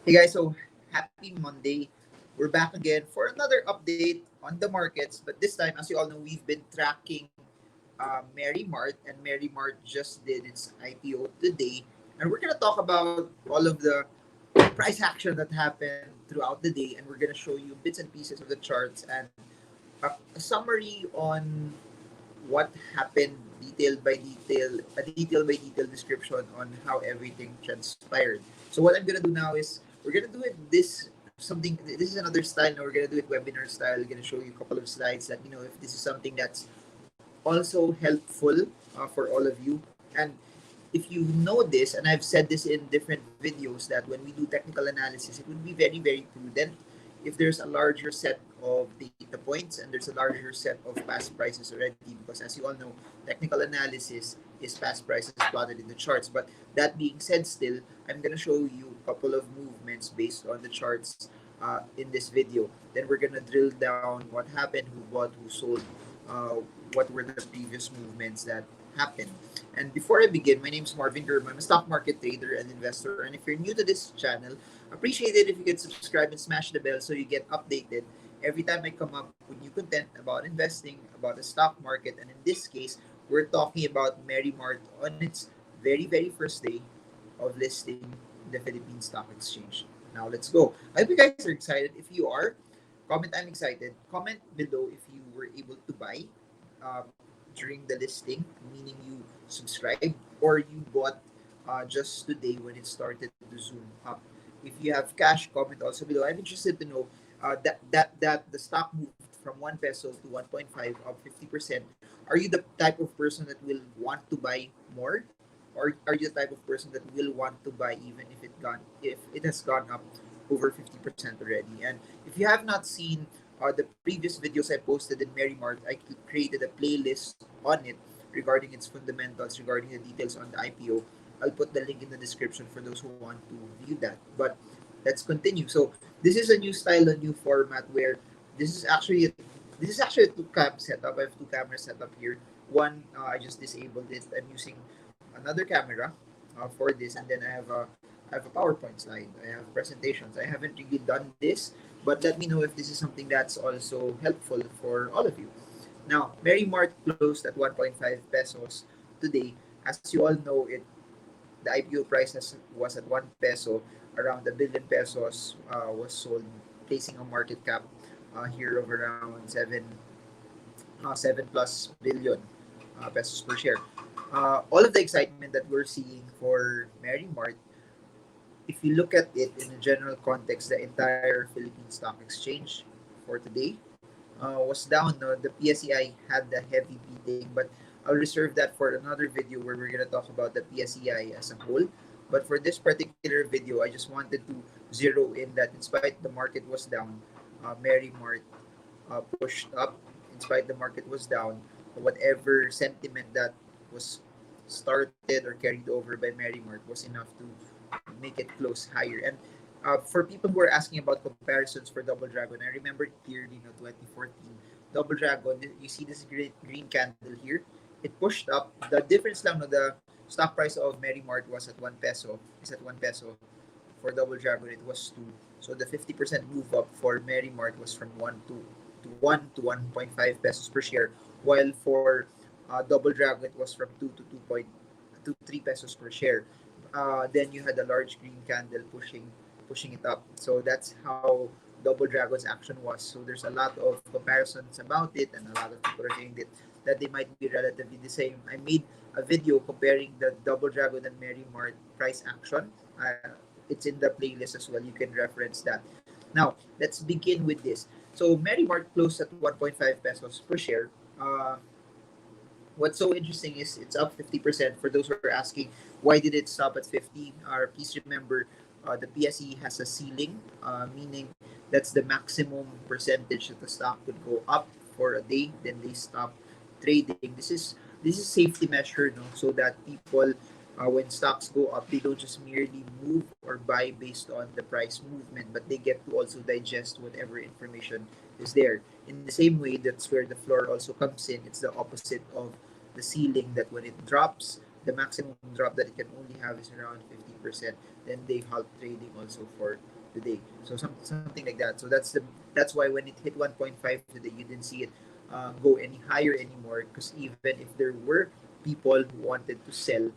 Hey guys, so happy Monday. We're back again for another update on the markets. But this time, as you all know, we've been tracking Merrymart, and Merrymart just did its IPO today. And we're going to talk about all of the price action that happened throughout the day. And we're going to show you bits and pieces of the charts and a summary on what happened detail by detail description on how everything transpired. So what I'm gonna do now is we're gonna do it this is another style. Now we're gonna do it webinar style. We're gonna show you a couple of slides. Let me know if this is something that's also helpful for all of you. And if you know this, and I've said this in different videos, that when we do technical analysis, it would be very, very prudent if there's a larger set of data points and there's a larger set of past prices already. Because as you all know, technical analysis is past prices plotted in the charts. But that being said, still, I'm going to show you a couple of movements based on the charts in this video. Then we're going to drill down what happened, who bought, who sold, what were the previous movements that happened. And before I begin, my name is Marvin Durham. I'm a stock market trader and investor. And if you're new to this channel, appreciate it if you could subscribe and smash the bell so you get updated every time I come up with new content about investing, about the stock market. And in this case, we're talking about Merrymart on its very, very first day of listing in the Philippine Stock Exchange. Now let's go. I hope you guys are excited. If you are, comment I'm excited. Comment below if you were able to buy um, during the listing, meaning you subscribed or you bought just today when it started to zoom up. If you have cash, comment also below. I'm interested to know that the stock moved from 1 peso to 1.5, up 50%. Are you the type of person that will want to buy more? Or are you the type of person that will want to buy even if it has gone up over 50% already? And if you have not seen the previous videos I posted in Merrymart, I created a playlist on it regarding its fundamentals, regarding the details on the IPO. I'll put the link in the description for those who want to view that. But let's continue. So this is a new style, a new format where this is actually a, this is actually a two cam setup. I have two cameras set up here. One, I just disabled it. I'm using another camera for this, and then I have a PowerPoint slide. I have presentations. I haven't really done this, but let me know if this is something that's also helpful for all of you. Now, Merrymart closed at 1.5 pesos today. As you all know, the IPO price was at 1 peso. Around a billion pesos was sold, placing a market cap here of around 7 plus billion pesos per share. All of the excitement that we're seeing for Merrymart, if you look at it in a general context, the entire Philippine Stock Exchange for today was down. No? The PSEI had the heavy beating, but I'll reserve that for another video where we're going to talk about the PSEI as a whole. But for this particular video, I just wanted to zero in that in spite the market was down, Merrymart pushed up. In spite the market was down, whatever sentiment that was started or carried over by Merrymart was enough to make it close higher. And for people who are asking about comparisons for Double Dragon, I remember clearly, 2014, Double Dragon, you see this green candle here. It pushed up. The difference lang, no, the stock price of Merrymart was at 1 peso. Is at 1 peso. For Double Dragon, it was 2. So the 50% move up for Merrymart was from 1 to 1.5 pesos per share, while for Double Dragon, it was from 2 to 3 pesos per share. Then you had a large green candle pushing it up. So that's how Double Dragon's action was. So there's a lot of comparisons about it, and a lot of people are saying that they might be relatively the same. I made a video comparing the Double Dragon and Merrymart price action. It's in the playlist as well. You can reference that. Now, let's begin with this. So Merrymart closed at 1.5 pesos per share. What's so interesting is it's up 50%. For those who are asking, why did it stop at 50? Please remember, the PSE has a ceiling, meaning that's the maximum percentage that the stock could go up for a day. Then they stop trading. This is safety measure, no, so that people, when stocks go up, they don't just merely move or buy based on the price movement, but they get to also digest whatever information is there. In the same way, that's where the floor also comes in. It's the opposite of the ceiling, that when it drops, the maximum drop that it can only have is around 50%. Then they halt trading also for today. So something like that. So that's why when it hit 1.5 today, you didn't see it go any higher anymore, because even if there were people who wanted to sell,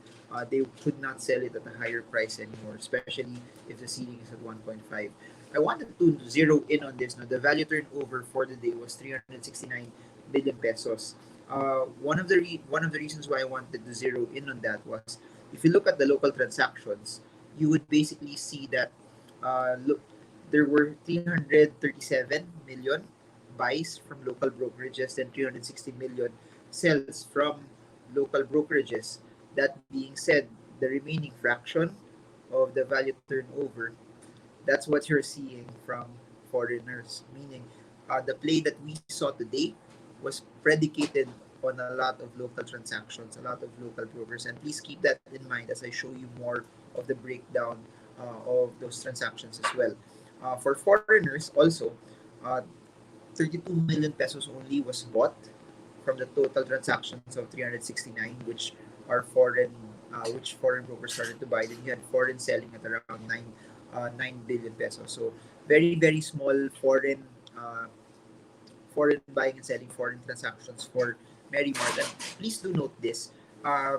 they could not sell it at a higher price anymore, especially if the ceiling is at 1.5. I wanted to zero in on this. Now, the value turnover for the day was 369 billion pesos. One of the reasons why I wanted to zero in on that was, if you look at the local transactions, you would basically see that look, there were 337 million buys from local brokerages and 360 million sells from local brokerages. That being said, the remaining fraction of the value turnover, that's what you're seeing from foreigners. Meaning, the play that we saw today was predicated on a lot of local transactions, a lot of local brokers. And please keep that in mind as I show you more of the breakdown of those transactions as well. For foreigners, also, uh, 32 million pesos only was bought from the total transactions of 369, are foreign, which foreign brokers started to buy. Then you had foreign selling at around 9 billion pesos. So very small foreign buying and selling, foreign transactions for Merrymart. And please do note this: uh,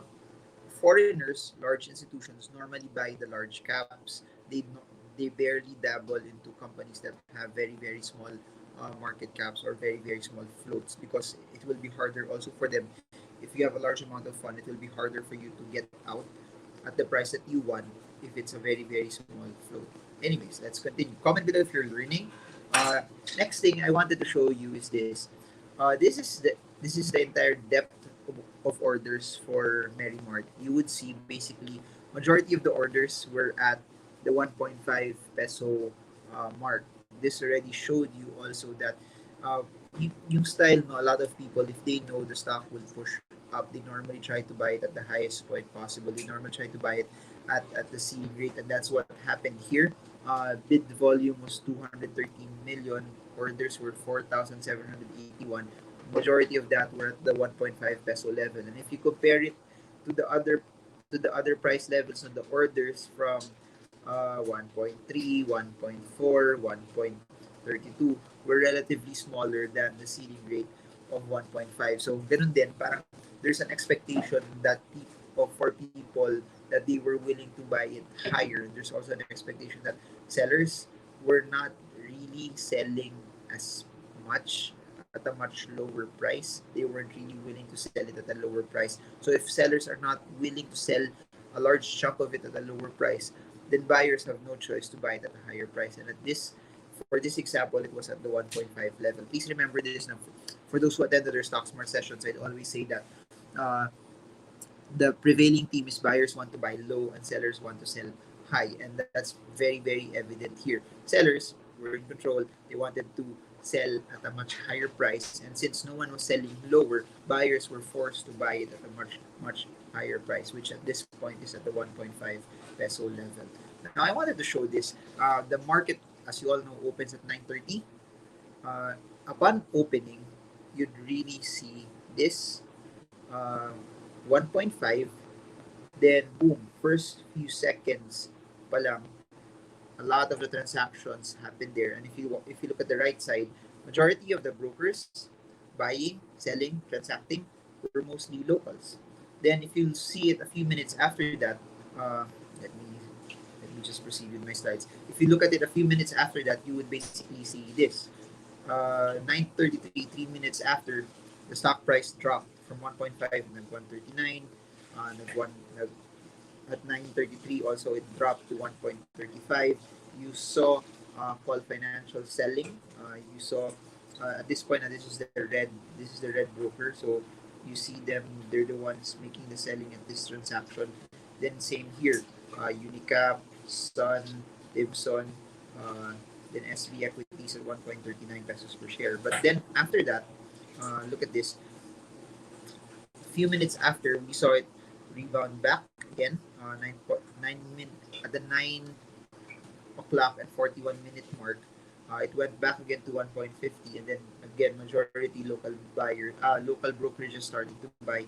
foreigners, large institutions normally buy the large caps. They barely dabble into companies that have very small market caps or very small floats, because it will be harder also for them. If you have a large amount of fund, it will be harder for you to get out at the price that you want if it's a very small float. Anyways, let's continue. Comment below if you're learning. Uh, Next thing I wanted to show you is this. This is the entire depth of orders for Merrymart. You would see basically majority of the orders were at the 1.5 peso mark. This already showed you also that uh, yung style, no, a lot of people, if they know the stock will push up, they normally try to buy it at the highest point possible. They normally try to buy it at the ceiling rate, and that's what happened here. Bid volume was 213 million. Orders were 4,781. Majority of that were at the 1.5 peso level. And if you compare it to the other price levels on the orders from 1.3, 1.4, 1.32, were relatively smaller than the ceiling rate of 1.5. So ganun din, parang there's an expectation that for people that they were willing to buy it higher. There's also an expectation that sellers were not really selling as much at a much lower price. They weren't really willing to sell it at a lower price. So if sellers are not willing to sell a large chunk of it at a lower price, then buyers have no choice to buy it at a higher price. And for this example, it was at the 1.5 level. Please remember this now. For those who attended their Stock Smart sessions, I'd always say that uh, the prevailing team is buyers want to buy low and sellers want to sell high, and that's very evident here. Sellers were in control. They wanted to sell at a much higher price, and since no one was selling lower, buyers were forced to buy it at a much higher price, which at this point is at the 1.5 peso level. Now I wanted to show this. The market, as you all know, opens at 9:30. Upon opening, you'd really see this uh, 1.5. Then boom, first few seconds pa lang, a lot of the transactions happen there. And if you look at the right side, majority of the brokers buying, selling, transacting were mostly locals. Then if you see it a few minutes after that, uh, let me let me just proceed with my slides. If you look at it a few minutes after that, you would basically see this. 9:33, 3 minutes after, the stock price dropped from 1.5 nag 139, nag at 9:33 also it dropped to 1.35. You saw call financial selling. You saw at this point, this is the red broker. So you see them, they're the ones making the selling at this transaction. Then same here, Unicap, Sun, Ibson, uh, then SB equities at 1.39 pesos per share. But then after that, look at this. Few minutes after, we saw it rebound back again, 9 o'clock and 41 minute mark. It went back again to 1.50, and then again majority local brokerages starting to buy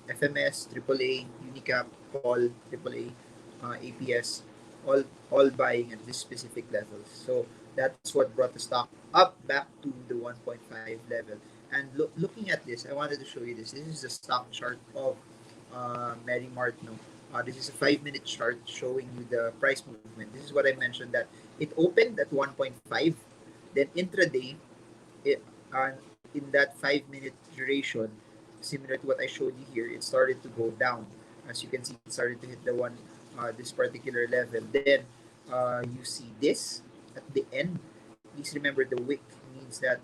FMS, AAA, Unicap, Paul, AAA, APS. all all buying at this specific level. So that's what brought the stock up back to the 1.5 level. And looking at this, I wanted to show you this. This is the stock chart of Merrymart. No, this is a 5 minute chart showing you the price movement. This is what I mentioned, that it opened at 1.5, then intraday, it, in that 5 minute duration, similar to what I showed you here, it started to go down. As you can see, it started to hit the one, this particular level. Then you see this at the end. Please remember the wick means that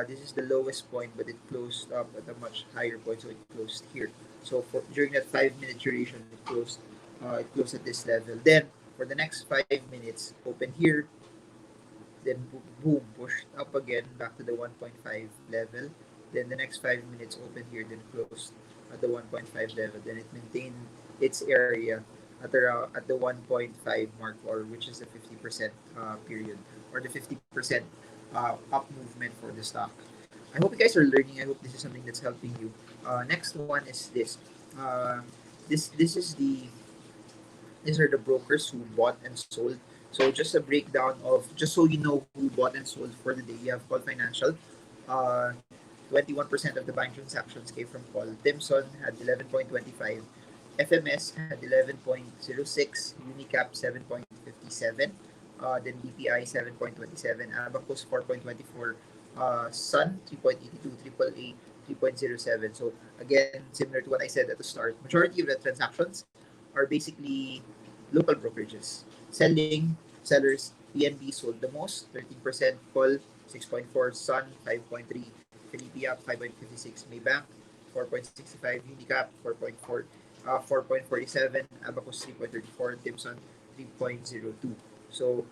this is the lowest point, but it closed up at a much higher point, so it closed here. So for during that 5 minute duration, it closed at this level. Then for the next 5 minutes, open here, then boom, pushed up again back to the 1.5 level. Then the next 5 minutes open here, then closed at the 1.5 level. Then it maintained its area at around at the 1.5 mark, or which is the 50% period, or the 50% up movement for the stock. I hope you guys are learning. I hope this is something that's helping you. Next one is this. Uh, this is the these are the brokers who bought and sold. So just a breakdown of, just so you know who bought and sold for the day. You have Call Financial. Uh, 21% of the buying transactions came from Call. Timson had 11.25. FMS had 11.06. Unicap 7.57. Then BPI 7.27. Abacus 4.24. Sun 3.82. AAA 3.07. So again, similar to what I said at the start, majority of the transactions are basically local brokerages. Selling, sellers, PNB sold the most, 13%, Call 6.4, Sun 5.3, Philippia 5.56, Maybank 4.65, Unicap 4.4, 4.47, Abacus 3.34, Timson 3.02. So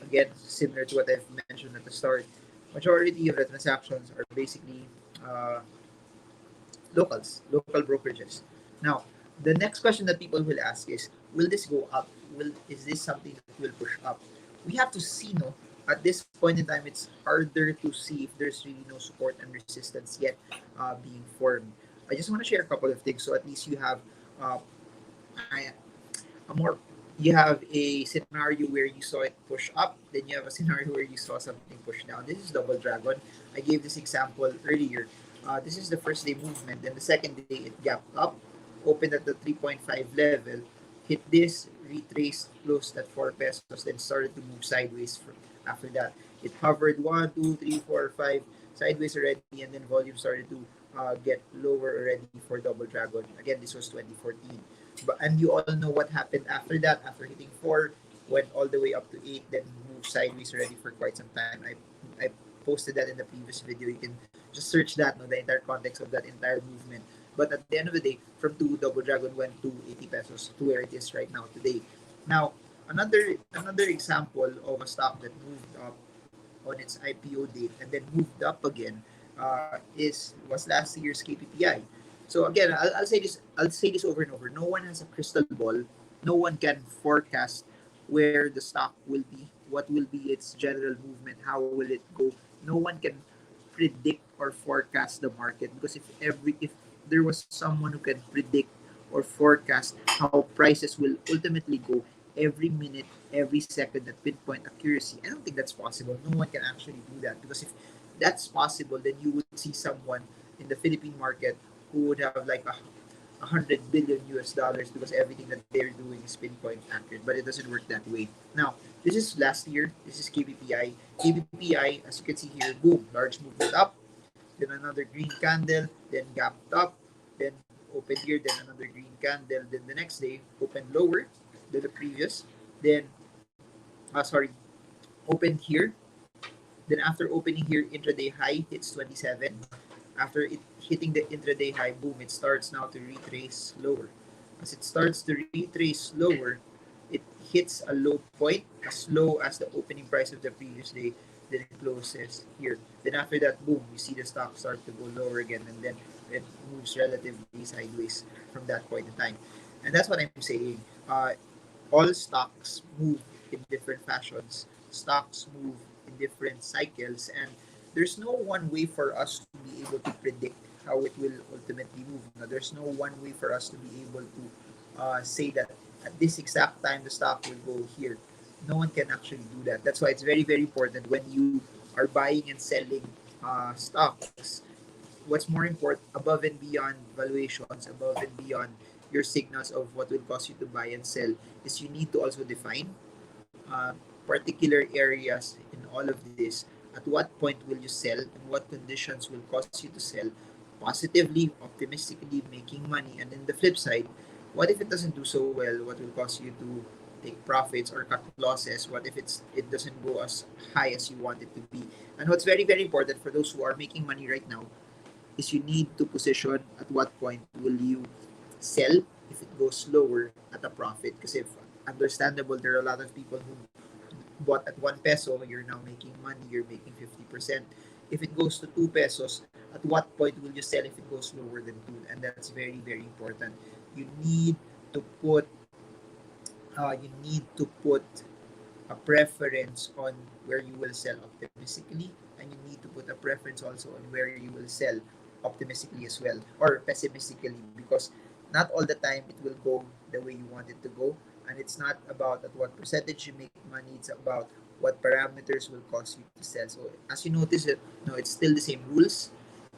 again, similar to what I've mentioned at the start, majority of the transactions are basically uh, local brokerages. Now, the next question that people will ask is, will this go up? Is this something that will push up? We have to see, no. At this point in time, it's harder to see if there's really no support and resistance yet being formed. I just want to share a couple of things, so at least you have uh, a more you have a scenario where you saw it push up, then you have a scenario where you saw something push down. This is double dragon. I gave this example earlier. This is the first day movement. Then the second day it gapped up, opened at the 3.5 level, hit this, retraced, closed at 4 pesos, then started to move sideways after that. It hovered 1, 2, 3, 4, 5 sideways already, and then volume started to get lower already for double dragon. Again, this was 2014. And you all know what happened after that. After hitting 4, went all the way up to 8, then moved sideways already for quite some time. I posted that in the previous video. You can just search that, no, the entire context of that entire movement. But at the end of the day, from 2, Double Dragon went to 80 pesos to where it is right now today. Now, another example of a stock that moved up on its IPO date and then moved up again was last year's KPPI. So again, I'll say this over and over. No one has a crystal ball. No one can forecast where the stock will be, what will be its general movement, how will it go. No one can predict or forecast the market, because if there was someone who can predict or forecast how prices will ultimately go every minute, every second at pinpoint accuracy, I don't think that's possible. No one can actually do that, because if that's possible, then you would see someone in the Philippine market who would have like 100 billion US dollars, because everything that they're doing is pinpoint accurate, but it doesn't work that way. Now, this is last year. This is KBPI. KBPI, as you can see here, boom, large movement up, then another green candle, then gapped up, then open here, then another green candle, then the next day opened lower than the previous, then sorry, opened here, then after opening here, intraday high hits 27. After it hitting the intraday high, boom, it starts now to retrace lower. As it starts to retrace lower, it hits a low point as low as the opening price of the previous day. Then it closes here. Then after that, boom, you see the stock start to go lower again, and then it moves relatively sideways from that point in time. And that's what I'm saying. All stocks move in different fashions. Stocks move in different cycles, and there's no one way for us to be able to predict how it will ultimately move. Now, there's no one way for us to be able to say that at this exact time the stock will go here. No one can actually do that. That's why it's very, very important when you are buying and selling stocks. What's more important, above and beyond valuations, above and beyond your signals of what will cause you to buy and sell, is you need to also define uh, particular areas in all of this. At what point will you sell and what conditions will cause you to sell positively, optimistically, making money? And then the flip side, what if it doesn't do so well? What will cause you to take profits or cut losses? What if it doesn't go as high as you want it to be? And what's very, very important for those who are making money right now is you need to position at what point will you sell if it goes lower at a profit. Because if understandable, there are a lot of people who bought at 1 peso, you're now making money, you're making 50%. If it goes to 2 pesos, at what point will you sell if it goes lower than 2? And that's very, very important. You need to put you need to put a preference on where you will sell optimistically, and you need to put a preference also on where you will sell optimistically as well, or pessimistically, because not all the time it will go the way you want it to go. And it's not about at what percentage you make money, it's about what parameters will cause you to sell. So as you notice it, no, it's still the same rules.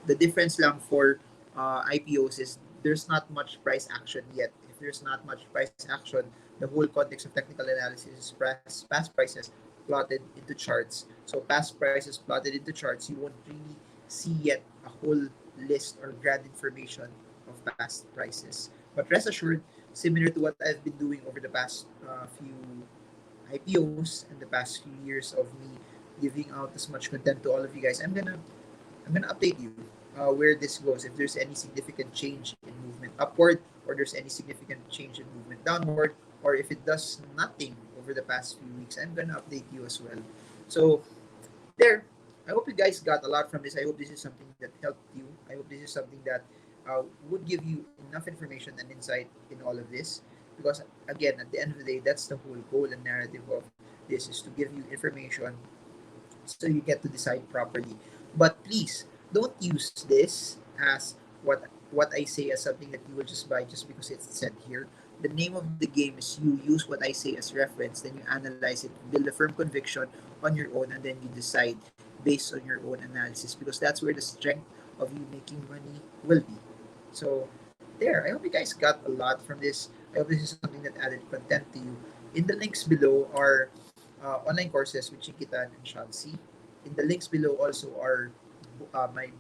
The difference lang for IPOs is there's not much price action yet. If there's not much price action, the whole context of technical analysis is past prices plotted into charts. So past prices plotted into charts, you won't really see yet a whole list or grand information of past prices. But rest assured, similar to what I've been doing over the past few IPOs and the past few years of me giving out as much content to all of you guys, I'm gonna update you where this goes. If there's any significant change in movement upward, or there's any significant change in movement downward, or if it does nothing over the past few weeks, I'm gonna update you as well. So there, I hope you guys got a lot from this. I hope this is something that helped you. I hope this is something that would give you enough information and insight in all of this. Because again, at the end of the day, that's the whole goal and narrative of this, is to give you information so you get to decide properly. But please don't use this as what I say as something that you will just buy just because it's said here. The name of the game is you use what I say as reference, then you analyze it, build a firm conviction on your own, and then you decide based on your own analysis, because that's where the strength of you making money will be. So there, I hope you guys got a lot from this. I hope this is something that added content to you. In the links below are online courses with Chinkee Tan and Sean Si. In the links below also are my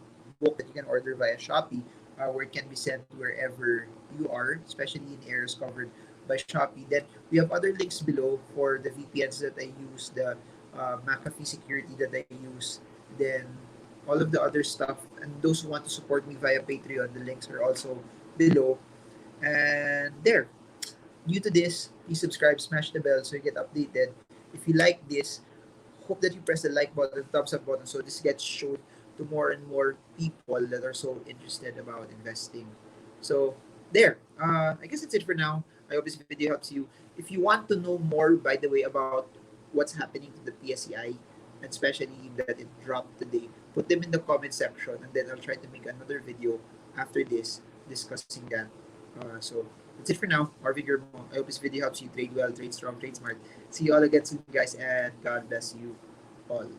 book that you can order via Shopee, where it can be sent wherever you are, especially in areas covered by Shopee. Then we have other links below for the VPNs that I use, the McAfee security that I use, then all of the other stuff. And those who want to support me via Patreon, the links are also below. And there, new to this, please subscribe, smash the bell so you get updated. If you like this, hope that you press the like button, thumbs up button, so this gets shown to more and more people that are so interested about investing. So there, I guess that's it for now. I hope this video helps you. If you want to know more, by the way, about what's happening to the PSEI, and especially that it dropped today, put them in the comment section, and then I'll try to make another video after this discussing that. So that's it for now. Marvin Germo. I hope this video helps you trade well, trade strong, trade smart. See you all again soon, guys, and God bless you all.